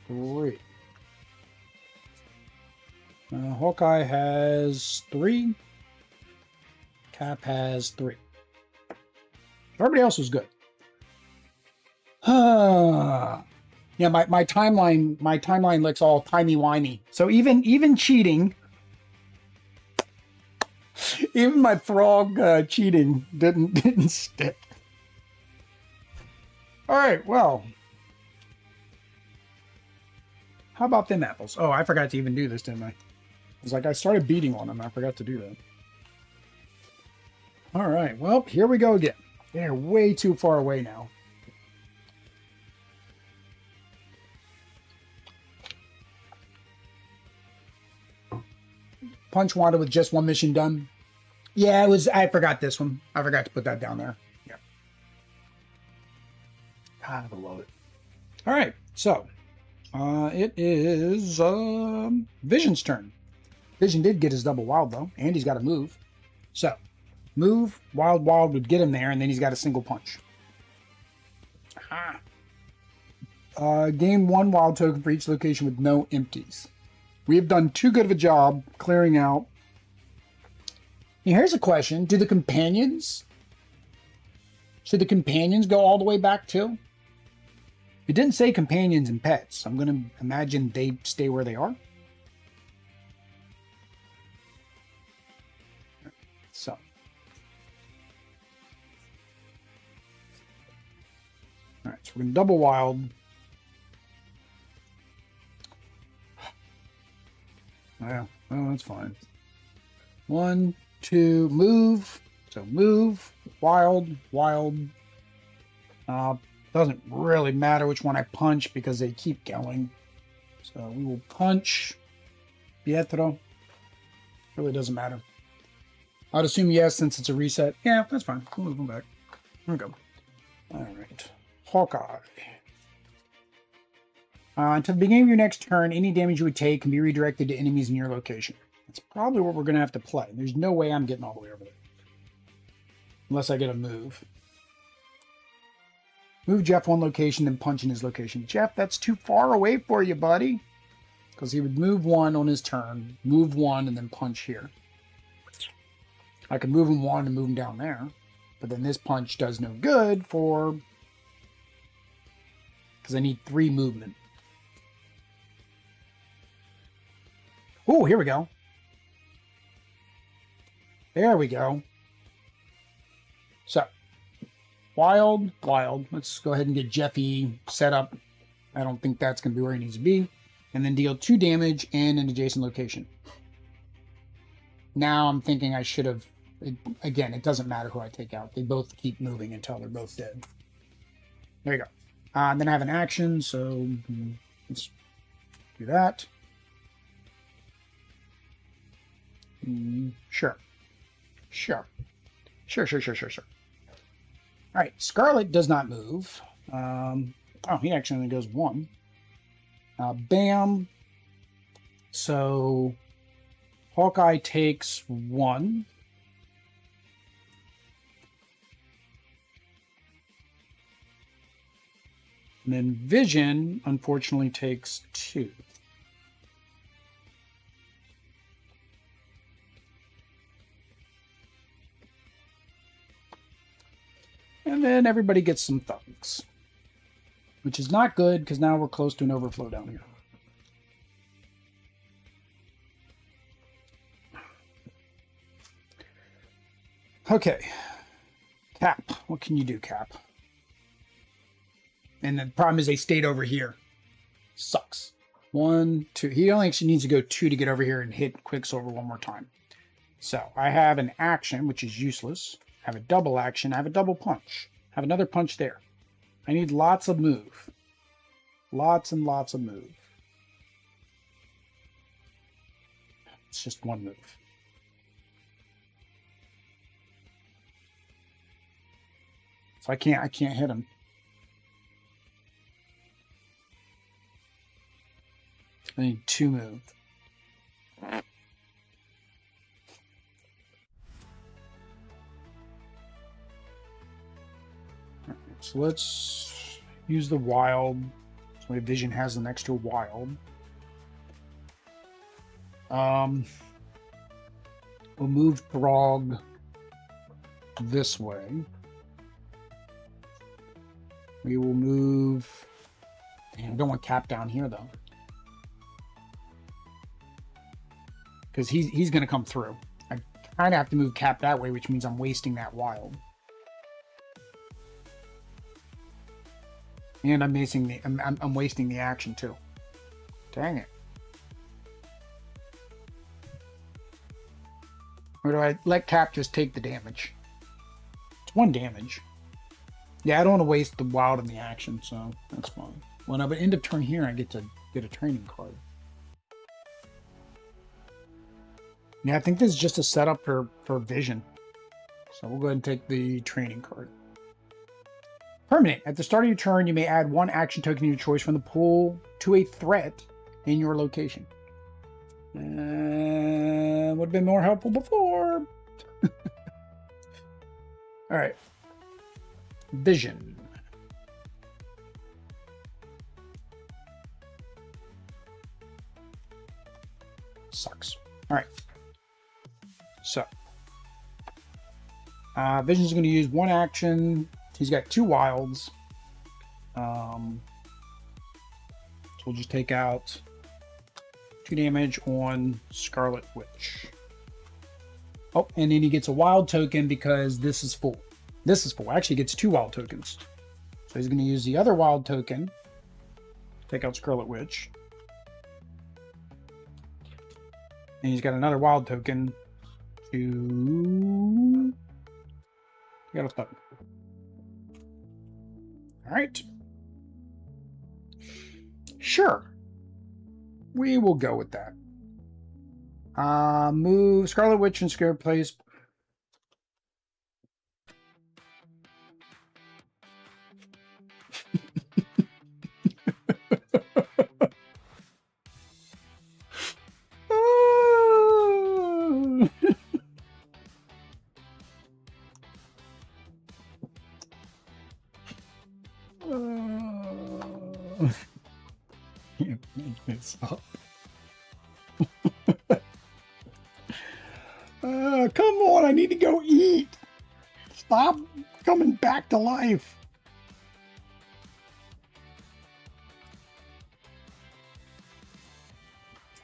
3. Hawkeye has 3. Cap has 3. Everybody else was good. Yeah, my timeline looks all timey-wimey. So even cheating, even my Throg cheating didn't stick. All right, well, how about them apples? Oh, I forgot to even do this, didn't I? It was like I started beating on them. I forgot to do that. All right, well, here we go again. They're way too far away now. Punch Wanda with just 1 mission done. Yeah, it was. I forgot this one. I forgot to put that down there. Yeah. I love it. All right, so it is Vision's turn. Vision did get his double wild though, and he's got to move. So, move, wild would get him there, and then he's got a single punch. Gain 1 wild token for each location with no empties. We have done too good of a job clearing out. Now, here's a question. Should the companions go all the way back too? It didn't say companions and pets. I'm going to imagine they stay where they are. So. All right, so we're going to double wild. Yeah, well, that's fine. 1, 2, move. So move, wild. Doesn't really matter which one I punch because they keep going. So we will punch Pietro. Really doesn't matter. I'd assume yes since it's a reset. Yeah, that's fine. We'll move them back. Here we go. All right. Hawkeye. Until the beginning of your next turn, any damage you would take can be redirected to enemies in your location. That's probably what we're going to have to play. There's no way I'm getting all the way over there. Unless I get a move. Move Jeff one location, then punch in his location. Jeff, that's too far away for you, buddy. Because he would move one on his turn, move one, and then punch here. I could move him one and move him down there. But then this punch does no good for... because I need 3 movement. Oh, here we go. There we go. So, wild. Let's go ahead and get Jeffy set up. I don't think that's going to be where he needs to be. And then deal 2 damage in an adjacent location. Now I'm thinking I should have... again, it doesn't matter who I take out. They both keep moving until they're both dead. There you go. And then I have an action, so let's do that. Sure. All right, Scarlet does not move. Oh, he actually only goes 1. Bam. So Hawkeye takes 1. And then Vision, unfortunately, takes 2. And then everybody gets some thugs. Which is not good, because now we're close to an overflow down here. Okay. Cap. What can you do, Cap? And the problem is they stayed over here. Sucks. 1, 2. He only actually needs to go 2 to get over here and hit Quicksilver one more time. So I have an action, which is useless. I have a double action. I have a double punch. I have another punch there. I need lots of move. Lots and lots of move. It's just 1 move. So I can't hit him. I need 2 move. So let's use the wild. So my Vision has an extra wild. We'll move Throg this way. We will move... Man, I don't want Cap down here, though. Because he's going to come through. I kind of have to move Cap that way, which means I'm wasting that wild. And I'm wasting the action, too. Dang it. Or do I let Cap just take the damage? It's 1 damage. Yeah, I don't want to waste the wild in the action, so that's fine. Well, no, but end of turn here, I get to get a training card. Yeah, I think this is just a setup for Vision. So we'll go ahead and take the training card. Permanent. At the start of your turn, you may add 1 action token of your choice from the pool to a threat in your location. Would have been more helpful before. All right. Vision. Sucks. All right. So, Vision's going to use 1 action. He's got 2 wilds. So we'll just take out 2 damage on Scarlet Witch. Oh, and then he gets a wild token because this is full. This is full. Actually, he gets 2 wild tokens. So he's going to use the other wild token. Take out Scarlet Witch. And he's got another wild token to... Got a thug. Alright. Sure. We will go with that. Move Scarlet Witch and Scare Place. Can't make this up. Come on, I need to go eat. Stop coming back to life.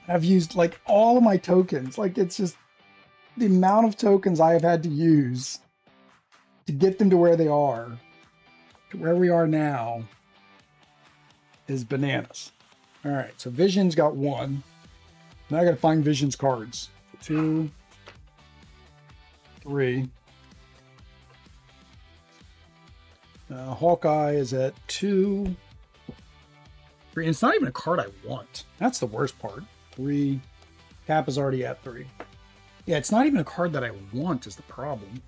I've used like all of my tokens. Like it's just the amount of tokens I have had to use to get them to where they are, to where we are now, is bananas. All right, so Vision's got 1. Now I got to find Vision's cards. 2, 3. Hawkeye is at 2. 3. And it's not even a card I want. That's the worst part. 3. Cap is already at 3. Yeah, it's not even a card that I want is the problem.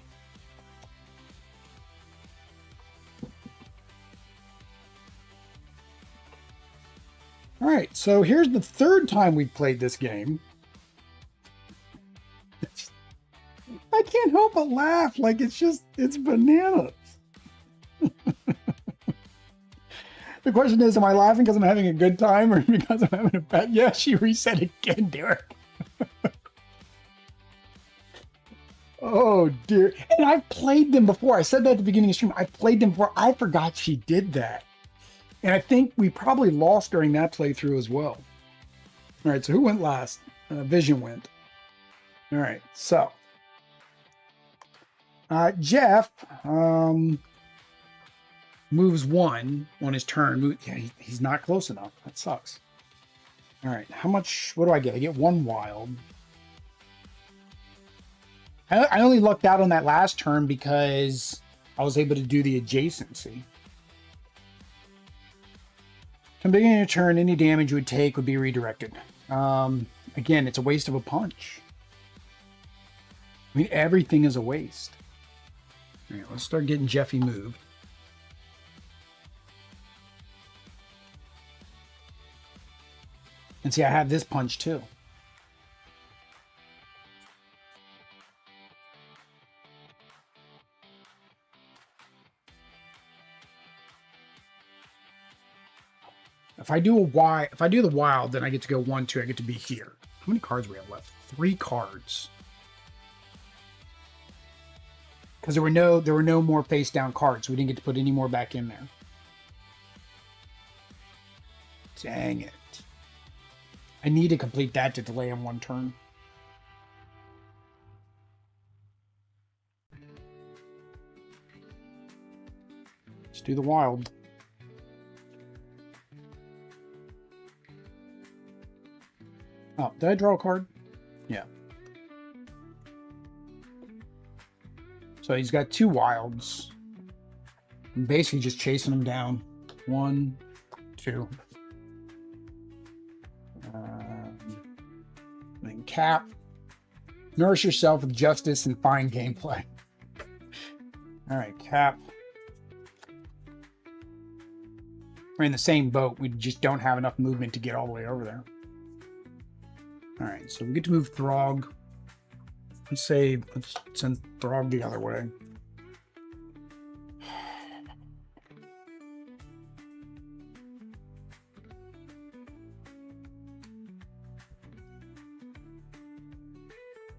All right, so here's the 3rd time we've played this game. I can't help but laugh. Like, it's bananas. The question is, am I laughing because I'm having a good time or because I'm having a bad... Yeah, she reset again, Derek. Oh, dear. And I've played them before. I said that at the beginning of the stream. I've played them before. I forgot she did that. And I think we probably lost during that playthrough as well. All right, so who went last? Vision went. All right, so... Jeff moves 1 on his turn. Yeah, he's not close enough. That sucks. All right, how much... What do I get? I get 1 wild. I only lucked out on that last turn because I was able to do the adjacency. From the beginning of your turn, any damage you would take would be redirected. Again, it's a waste of a punch. I mean, everything is a waste. All right, let's start getting Jeffy moved. And see, I have this punch too. If I do the wild, then I get to go 1, 2. I get to be here. How many cards do we have left? 3 cards. Because there were no more face down cards, so we didn't get to put any more back in there. Dang it. I need to complete that to delay him 1 turn. Let's do the wild. Oh, did I draw a card? Yeah. So he's got 2 wilds. I'm basically just chasing him down. 1, 2. Then cap. Nourish yourself with justice and fine gameplay. All right, cap. We're in the same boat. We just don't have enough movement to get all the way over there. All right, so we get to move Throg. Let's send Throg the other way.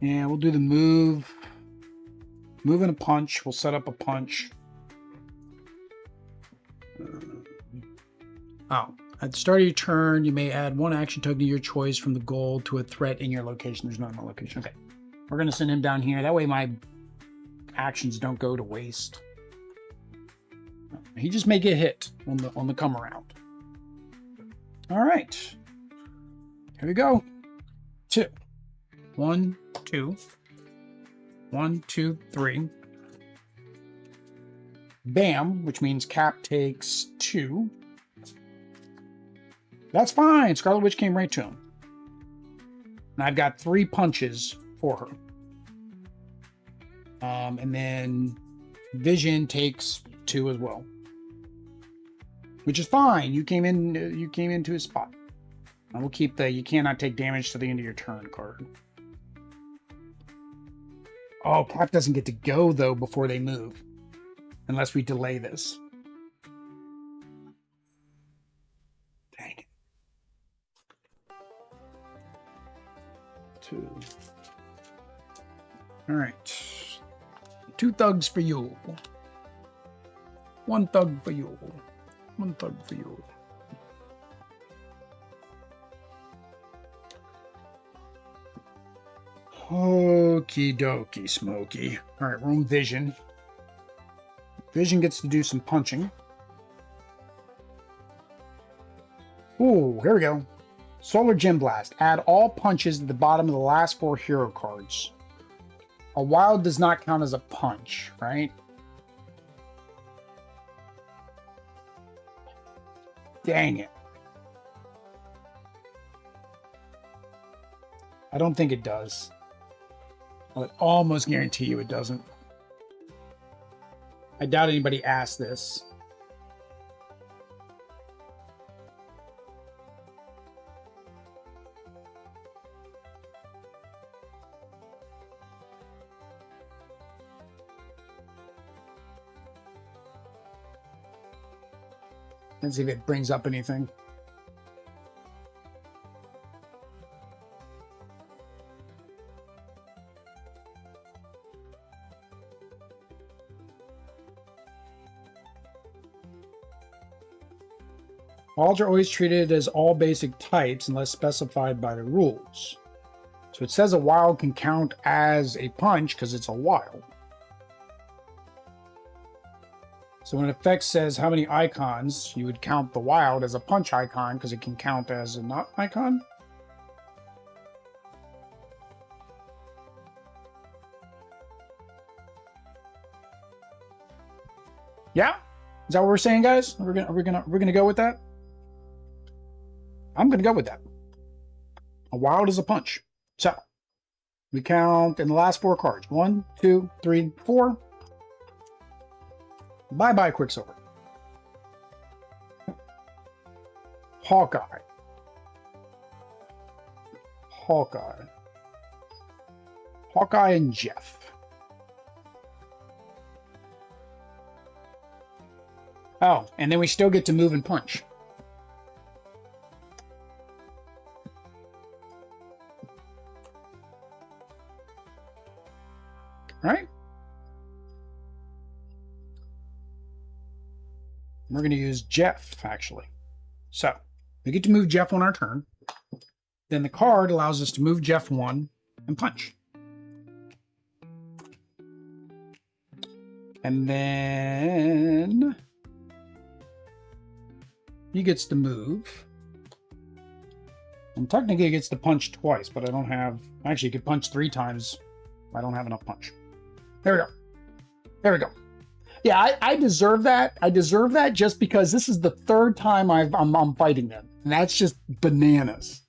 Yeah, we'll do the move. Move and a punch. We'll set up a punch. Oh, at the start of your turn, you may add 1 action token of your choice from the gold to a threat in your location. There's not my location. Okay. We're going to send him down here. That way my actions don't go to waste. He just may get hit on the come around. All right. Here we go. 2. 1, 2. 1, 2, 3. Bam, which means Cap takes 2. That's fine. Scarlet Witch came right to him. And I've got 3 punches for her. And then Vision takes 2 as well. Which is fine. You came into his spot. I will keep the you cannot take damage to the end of your turn card. Oh, Cap doesn't get to go though before they move. Unless we delay this. 2. All right. 2 thugs for you. 1 thug for you. 1 thug for you. Okie dokie, Smokey. All right, we're on Vision. Vision gets to do some punching. Ooh, here we go. Solar Gem Blast. Add all punches at the bottom of the last 4 hero cards. A wild does not count as a punch, right? Dang it. I don't think it does. I would almost guarantee you it doesn't. I doubt anybody asked this. Let's see if it brings up anything. Wilds are always treated as all basic types unless specified by the rules. So it says a wild can count as a punch because it's a wild. So when effect says how many icons, you would count the wild as a punch icon because it can count as a not icon. Yeah? Is that what we're saying, guys? We're gonna go with that? I'm gonna go with that. A wild is a punch. So we count in the last 4 cards. 1, 2, 3, 4. Bye-bye, Quicksilver. Hawkeye. Hawkeye. Hawkeye and Jeff. Oh, and then we still get to move and punch. All right. We're going to use Jeff, actually. So we get to move Jeff on our turn. Then the card allows us to move Jeff 1 and punch. And then he gets to move. And technically he gets to punch twice, but I don't have... Actually, he could punch 3 times. I don't have enough punch. There we go. There we go. Yeah, I deserve that. I deserve that just because this is the 3rd time I'm fighting them. And that's just bananas.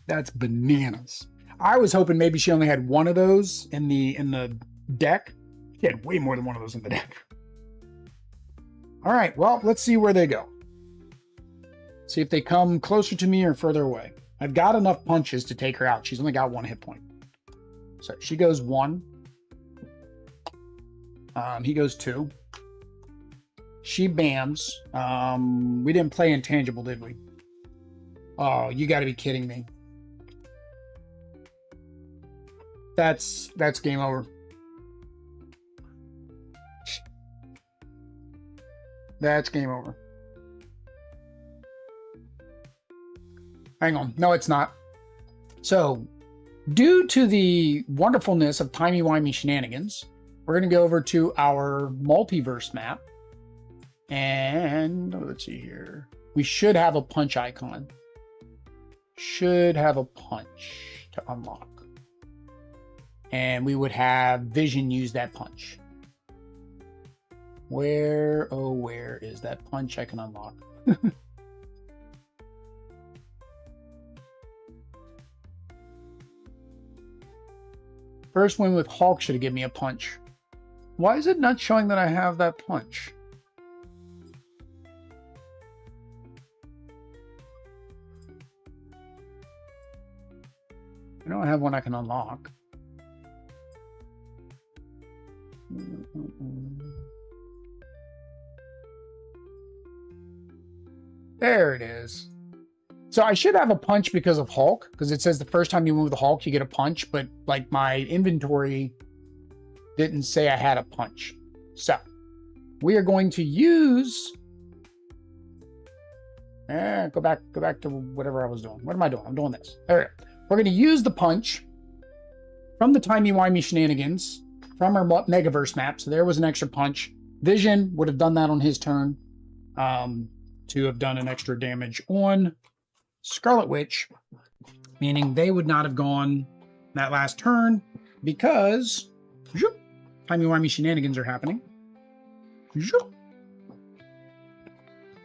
That's bananas. I was hoping maybe she only had 1 of those in the deck. She had way more than 1 of those in the deck. All right, well, let's see where they go. See if they come closer to me or further away. I've got enough punches to take her out. She's only got 1 hit point. So she goes 1. He goes 2. She bams. We didn't play intangible, did we? Oh, you got to be kidding me. That's game over. That's game over. Hang on. No, it's not. So, due to the wonderfulness of timey-wimey shenanigans, we're going to go over to our multiverse map. And let's see here. We should have a punch icon. Should have a punch to unlock. And we would have Vision use that punch. Where, oh, where is that punch I can unlock? First win with Hulk should have given me a punch. Why is it not showing that I have that punch? I don't have one I can unlock. There it is. So I should have a punch because of Hulk, because it says the first time you move the Hulk, you get a punch, but like my inventory didn't say I had a punch. So we are going to use, go back to whatever I was doing. What am I doing? I'm doing this. There we go. We're going to use the punch from the timey-wimey shenanigans from our Megaverse map. So there was an extra punch. Vision would have done that on his turn to have done an extra damage on Scarlet Witch, meaning they would not have gone that last turn because timey-wimey shenanigans are happening.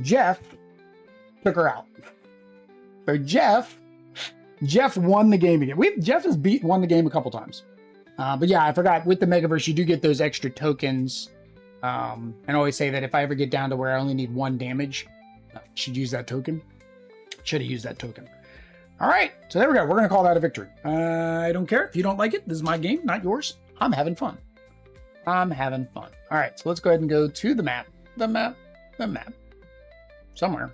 Jeff took her out. So Jeff won the game again. Jeff has won the game a couple times. But yeah, I forgot, with the Megaverse, you do get those extra tokens. And I always say that if I ever get down to where I only need 1 damage, I should use that token. Should have used that token. All right, so there we go. We're going to call that a victory. I don't care if you don't like it. This is my game, not yours. I'm having fun. I'm having fun. All right, so let's go ahead and go to the map. The map. Somewhere.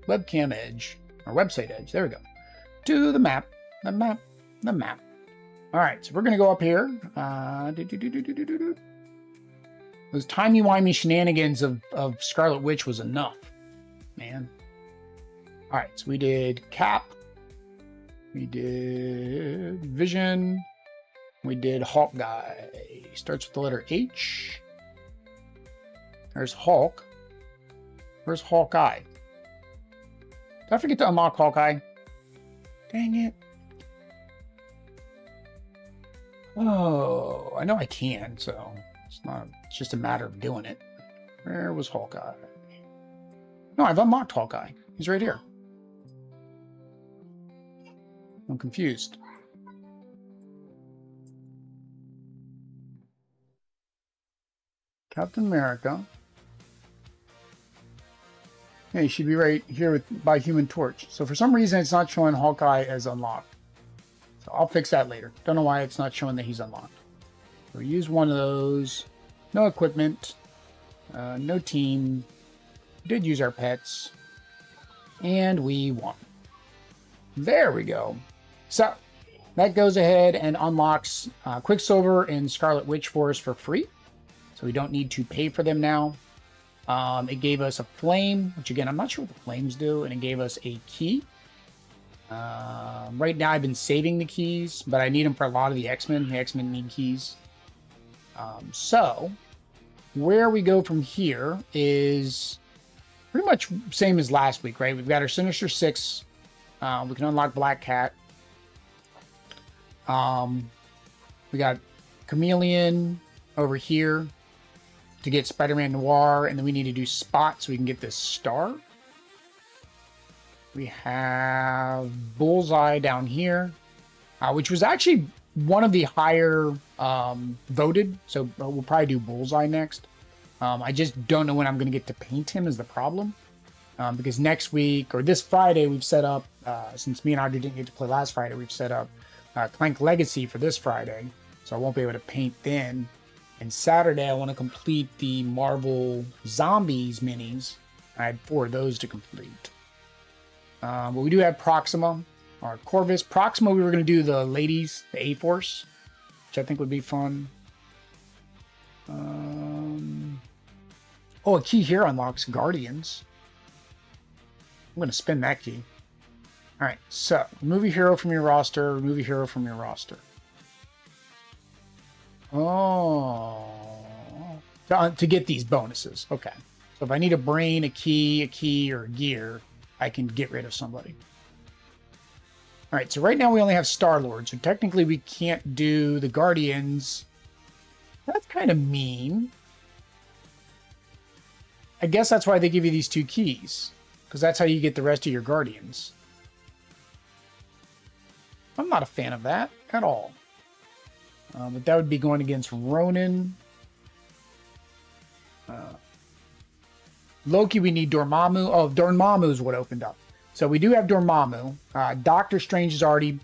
Webcam edge, or website edge. There we go. To the map. The map. All right, so we're going to go up here. Those timey-wimey shenanigans of Scarlet Witch was enough, man. All right, so we did Cap. We did Vision. We did Hawkeye. Starts with the letter H. There's Hulk. Where's Hawkeye? Did I forget to unlock Hawkeye? Dang it. Oh, I know I can, so it's just a matter of doing it. Where was Hawkeye? No, I've unlocked Hawkeye. He's right here. I'm confused. Captain America. Yeah, he should be right here by Human Torch. So for some reason, it's not showing Hawkeye as unlocked. So I'll fix that later. Don't know why it's not showing that he's unlocked. So we use one of those. No equipment. No team. We did use our pets. And we won. There we go. So that goes ahead and unlocks Quicksilver and Scarlet Witch for us for free. So we don't need to pay for them now. It gave us a flame, which again, I'm not sure what the flames do. And it gave us a key. Right now I've been saving the keys, but I need them for a lot of the X-Men. The X-Men need keys. So where we go from here is pretty much same as last week, right? We've got our Sinister Six. We can unlock Black Cat. We got Chameleon over here to get Spider-Man Noir, and then we need to do Spot so we can get this star. We have Bullseye down here, which was actually one of the higher voted, so we'll probably do Bullseye next. I just don't know when I'm going to get to paint him is the problem. Because next week, or this Friday, we've set up, since me and Audrey didn't get to play last Friday, we've set up Clank Legacy for this Friday, so I won't be able to paint then. And Saturday, I want to complete the Marvel Zombies minis. I had 4 of those to complete. But we do have Proxima, or Corvus. Proxima, we were going to do the ladies, the A-Force, which I think would be fun. Oh, a key here unlocks Guardians. I'm going to spin that key. All right, so remove a hero from your roster. Remove a hero from your roster. Oh. To get these bonuses. Okay. So if I need a brain, a key, or a gear, I can get rid of somebody. All right, so right now we only have Star-Lord. So technically we can't do the Guardians. That's kind of mean. I guess that's why they give you these 2 keys. Because that's how you get the rest of your Guardians. I'm not a fan of that at all. But that would be going against Ronan. Loki, we need Dormammu. Oh, Dormammu is what opened up. So we do have Dormammu. Doctor Strange is already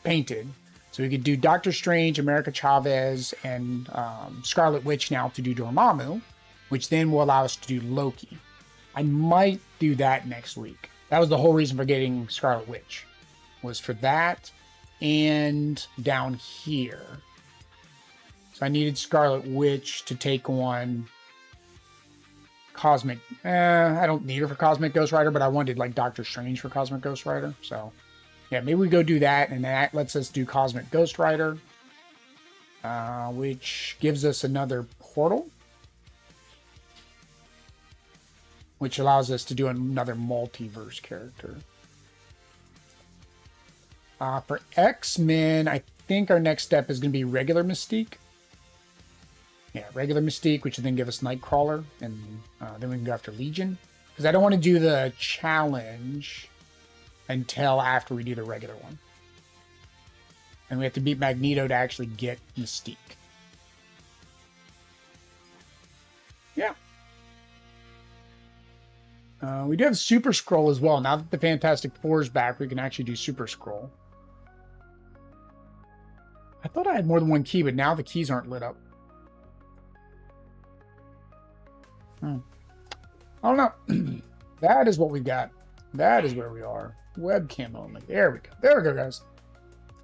painted. So we could do Doctor Strange, America Chavez, and Scarlet Witch now to do Dormammu, which then will allow us to do Loki. I might do that next week. That was the whole reason for getting Scarlet Witch, was for that and down here. So I needed Scarlet Witch to take on Cosmic. I don't need her for Cosmic Ghost Rider, but I wanted like Doctor Strange for Cosmic Ghost Rider. So yeah, maybe we go do that, and that lets us do Cosmic Ghost Rider, which gives us another portal, which allows us to do another multiverse character. For X-Men, I think our next step is going to be regular Mystique. Yeah, regular Mystique, which will then give us Nightcrawler, and then we can go after Legion. Because I don't want to do the challenge until after we do the regular one. And we have to beat Magneto to actually get Mystique. Yeah. We do have Super Scroll as well. Now that the Fantastic Four is back, we can actually do Super Scroll. I thought I had more than one key, but now the keys aren't lit up. I don't know. That is what we got. That is where we are. Webcam only. There we go. There we go, guys.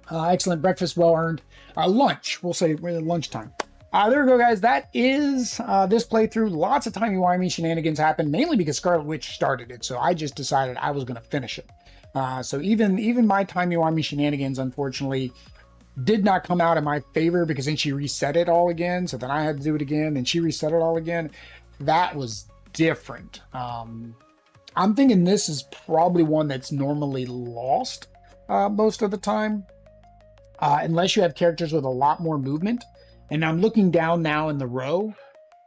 Excellent breakfast, well earned. Lunch. We'll say we're at lunchtime. There we go, guys. That is this playthrough. Lots of timey-wimey shenanigans happened, mainly because Scarlet Witch started it. So I just decided I was going to finish it. So even my timey-wimey shenanigans, unfortunately, did not come out in my favor, because then she reset it all again. So then I had to do it again, and she reset it all again. That was different. I'm thinking this is probably one that's normally lost most of the time, unless you have characters with a lot more movement. And I'm looking down now in the row.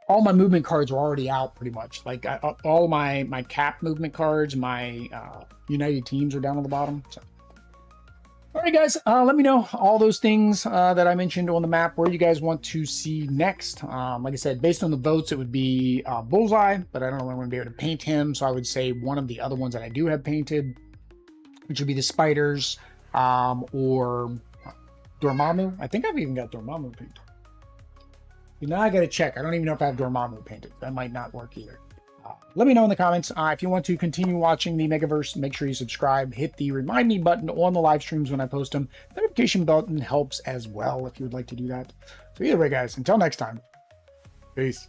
All my movement cards are already out pretty much. Like all my cap movement cards, my United Teams are down on the bottom. So. All right, guys, let me know all those things that I mentioned on the map, where you guys want to see next. Like I said, based on the votes, it would be Bullseye, but I don't know when I'm going to be able to paint him. So I would say one of the other ones that I do have painted, which would be the Spiders or Dormammu. I think I've even got Dormammu painted. Now I got to check. I don't even know if I have Dormammu painted. That might not work either. Let me know in the comments. If you want to continue watching the Megaverse, make sure you subscribe. Hit the remind me button on the live streams when I post them. The notification button helps as well if you would like to do that. So either way, guys, until next time, peace.